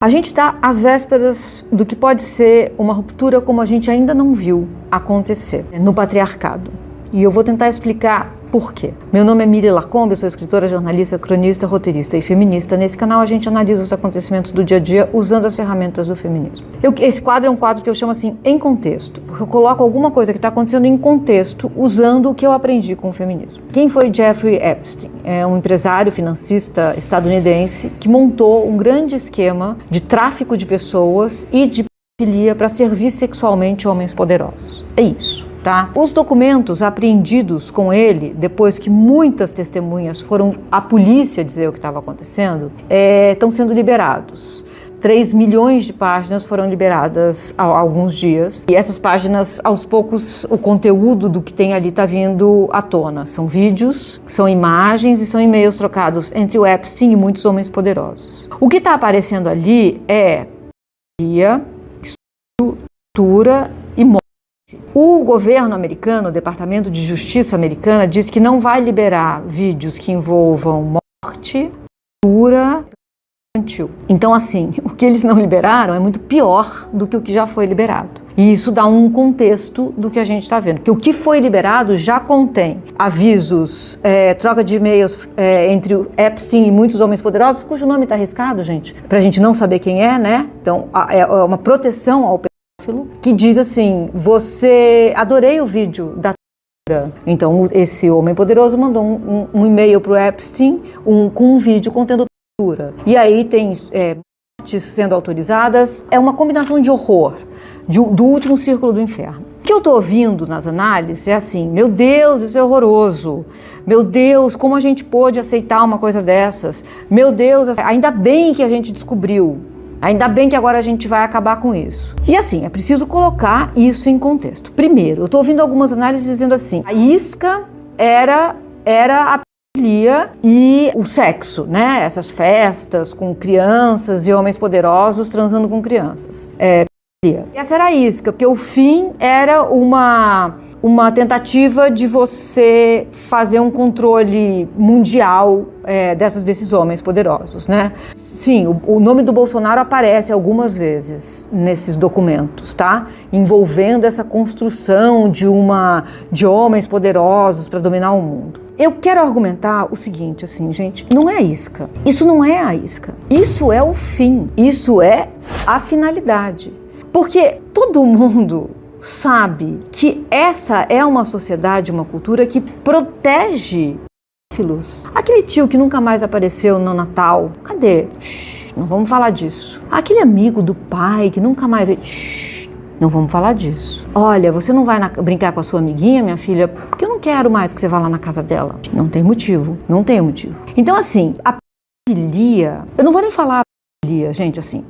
A gente está às vésperas do que pode ser uma ruptura como a gente ainda não viu acontecer no patriarcado. E eu vou tentar explicar por quê. Meu nome é Miri Lacombe, eu sou escritora, jornalista, cronista, roteirista e feminista. Nesse canal a gente analisa os acontecimentos do dia a dia usando as ferramentas do feminismo. Esse quadro é um quadro que eu chamo assim, em contexto, porque eu coloco alguma coisa que está acontecendo em contexto usando o que eu aprendi com o feminismo. Quem foi Jeffrey Epstein? É um empresário financista estadunidense que montou um grande esquema de tráfico de pessoas e de pedofilia para servir sexualmente homens poderosos. É isso. Tá? Os documentos apreendidos com ele, depois que muitas testemunhas foram à polícia dizer o que estava acontecendo, estão sendo liberados. 3 milhões de páginas foram liberadas há alguns dias. E essas páginas, aos poucos, o conteúdo do que tem ali está vindo à tona. São vídeos, são imagens e são e-mails trocados entre o Epstein e muitos homens poderosos. O que está aparecendo ali é estrutura e morte. O governo americano, o Departamento de Justiça americana, diz que não vai liberar vídeos que envolvam morte, tortura infantil. Então, assim, o que eles não liberaram é muito pior do que o que já foi liberado. E isso dá um contexto do que a gente está vendo. Porque o que foi liberado já contém avisos, troca de e-mails entre o Epstein e muitos homens poderosos, cujo nome está arriscado, gente, pra gente não saber quem é, né? Então, é uma proteção ao que diz assim, adorei o vídeo da tortura. Então esse homem poderoso mandou um e-mail para o Epstein com um vídeo contendo tortura. E aí tem mortes sendo autorizadas, é uma combinação de horror, do último círculo do inferno. O que eu estou ouvindo nas análises é assim, meu Deus, isso é horroroso, meu Deus, como a gente pôde aceitar uma coisa dessas, meu Deus, ainda bem que a gente descobriu. Ainda bem que agora a gente vai acabar com isso. E assim, é preciso colocar isso em contexto. Primeiro, eu estou ouvindo algumas análises dizendo assim, a isca era a pedofilia e o sexo, né? Essas festas com crianças e homens poderosos transando com crianças. Essa era a isca, porque o fim era uma tentativa de você fazer um controle mundial desses homens poderosos, né? Sim, o nome do Bolsonaro aparece algumas vezes nesses documentos, tá? Envolvendo essa construção de homens poderosos para dominar o mundo. Eu quero argumentar o seguinte, assim, gente, não é a isca. Isso não é a isca. Isso é o fim. Isso é a finalidade. Porque todo mundo sabe que essa é uma sociedade, uma cultura que protege pedófilos. Aquele tio que nunca mais apareceu no Natal, cadê? Não vamos falar disso. Aquele amigo do pai que nunca mais... Não vamos falar disso. Olha, você não vai brincar com a sua amiguinha, minha filha, porque eu não quero mais que você vá lá na casa dela. Não tem motivo, não tem motivo. Então, assim, a pedofilia... Eu não vou nem falar a pedofilia, gente, assim,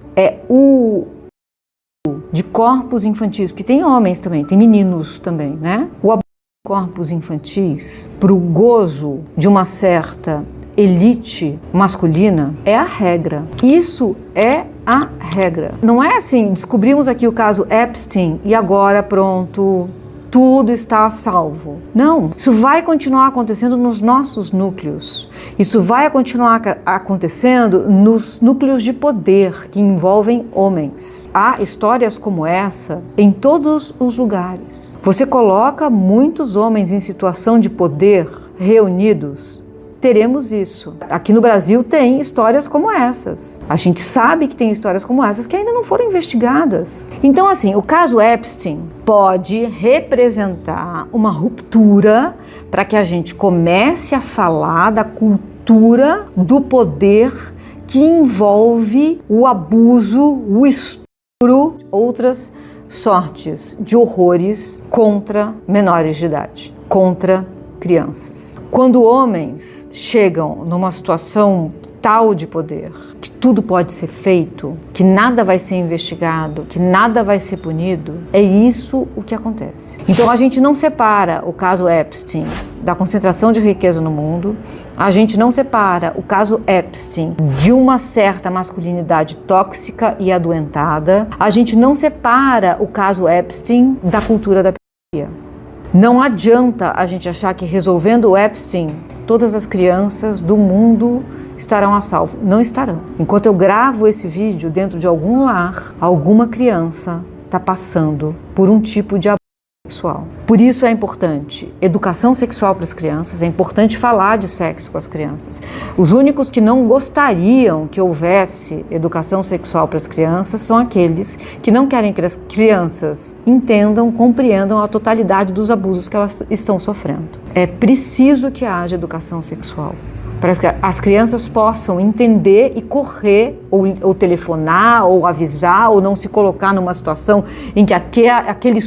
de corpos infantis, porque tem homens também, tem meninos também, né? O abuso de corpos infantis para o gozo de uma certa elite masculina é a regra. Isso é a regra. Não é assim, descobrimos aqui o caso Epstein e agora pronto, tudo está a salvo. Não, isso vai continuar acontecendo nos nossos núcleos. Isso vai continuar acontecendo nos núcleos de poder que envolvem homens. Há histórias como essa em todos os lugares. Você coloca muitos homens em situação de poder reunidos, teremos isso. Aqui no Brasil tem histórias como essas. A gente sabe que tem histórias como essas que ainda não foram investigadas. Então, assim, o caso Epstein pode representar uma ruptura para que a gente comece a falar da cultura do poder que envolve o abuso, o estupro, outras sortes de horrores contra menores de idade, contra crianças. Quando homens chegam numa situação tal de poder, que tudo pode ser feito, que nada vai ser investigado, que nada vai ser punido, é isso o que acontece. Então a gente não separa o caso Epstein da concentração de riqueza no mundo, a gente não separa o caso Epstein de uma certa masculinidade tóxica e adoentada, a gente não separa o caso Epstein da cultura da pedofilia. Não adianta a gente achar que resolvendo o Epstein, todas as crianças do mundo estarão a salvo. Não estarão. Enquanto eu gravo esse vídeo dentro de algum lar, alguma criança está passando por um tipo de abuso sexual. Por isso é importante educação sexual para as crianças, é importante falar de sexo com as crianças. Os únicos que não gostariam que houvesse educação sexual para as crianças são aqueles que não querem que as crianças entendam, compreendam a totalidade dos abusos que elas estão sofrendo. É preciso que haja educação sexual para que as crianças possam entender e correr, ou telefonar, ou avisar, ou não se colocar numa situação em que aquele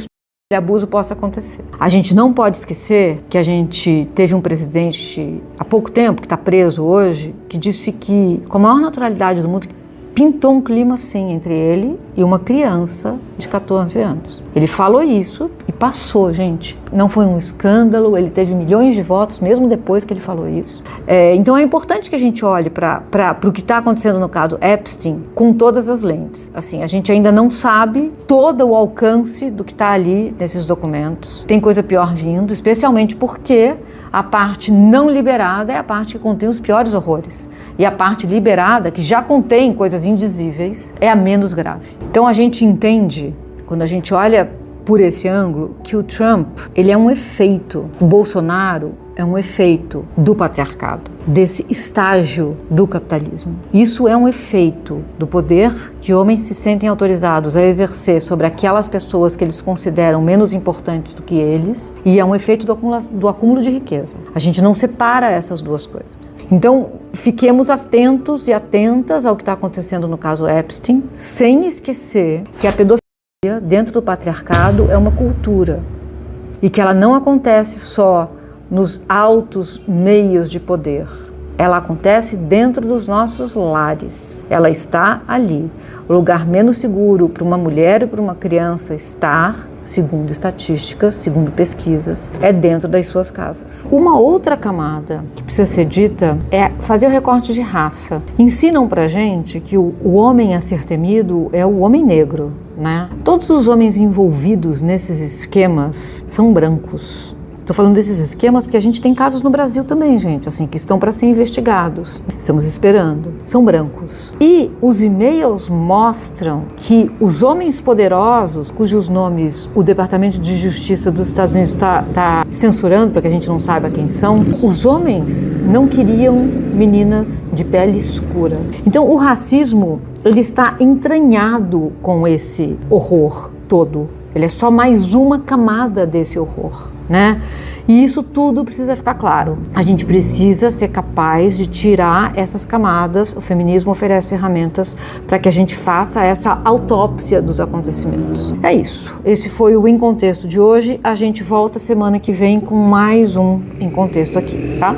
abuso possa acontecer. A gente não pode esquecer que a gente teve um presidente há pouco tempo, que está preso hoje, que disse que, com a maior naturalidade do mundo, pintou um clima assim entre ele e uma criança de 14 anos. Ele falou isso e passou, gente. Não foi um escândalo, ele teve milhões de votos mesmo depois que ele falou isso. Então é importante que a gente olhe para o que está acontecendo no caso Epstein com todas as lentes. Assim, a gente ainda não sabe todo o alcance do que está ali nesses documentos. Tem coisa pior vindo, especialmente porque a parte não liberada é a parte que contém os piores horrores. E a parte liberada, que já contém coisas indizíveis, é a menos grave. Então a gente entende, quando a gente olha por esse ângulo, que o Trump, ele é um efeito, o Bolsonaro é um efeito do patriarcado, desse estágio do capitalismo. Isso é um efeito do poder que homens se sentem autorizados a exercer sobre aquelas pessoas que eles consideram menos importantes do que eles, e é um efeito do acúmulo de riqueza. A gente não separa essas duas coisas. Então, fiquemos atentos e atentas ao que está acontecendo no caso Epstein, sem esquecer que a pedofilia dentro do patriarcado é uma cultura e que ela não acontece só nos altos meios de poder. Ela acontece dentro dos nossos lares. Ela está ali. O lugar menos seguro para uma mulher e para uma criança estar, segundo estatísticas, segundo pesquisas, é dentro das suas casas. Uma outra camada que precisa ser dita é fazer o recorte de raça. Ensinam pra gente que o homem a ser temido é o homem negro, né? Todos os homens envolvidos nesses esquemas são brancos. Estou falando desses esquemas porque a gente tem casos no Brasil também, gente, assim, que estão para ser investigados. Estamos esperando. São brancos. E os e-mails mostram que os homens poderosos, cujos nomes o Departamento de Justiça dos Estados Unidos está censurando para que a gente não saiba quem são, os homens não queriam meninas de pele escura. Então, o racismo, ele está entranhado com esse horror todo. Ele é só mais uma camada desse horror, né? E isso tudo precisa ficar claro. A gente precisa ser capaz de tirar essas camadas. O feminismo oferece ferramentas para que a gente faça essa autópsia dos acontecimentos. É isso. Esse foi o Em Contexto de hoje. A gente volta semana que vem com mais um Em Contexto aqui, tá?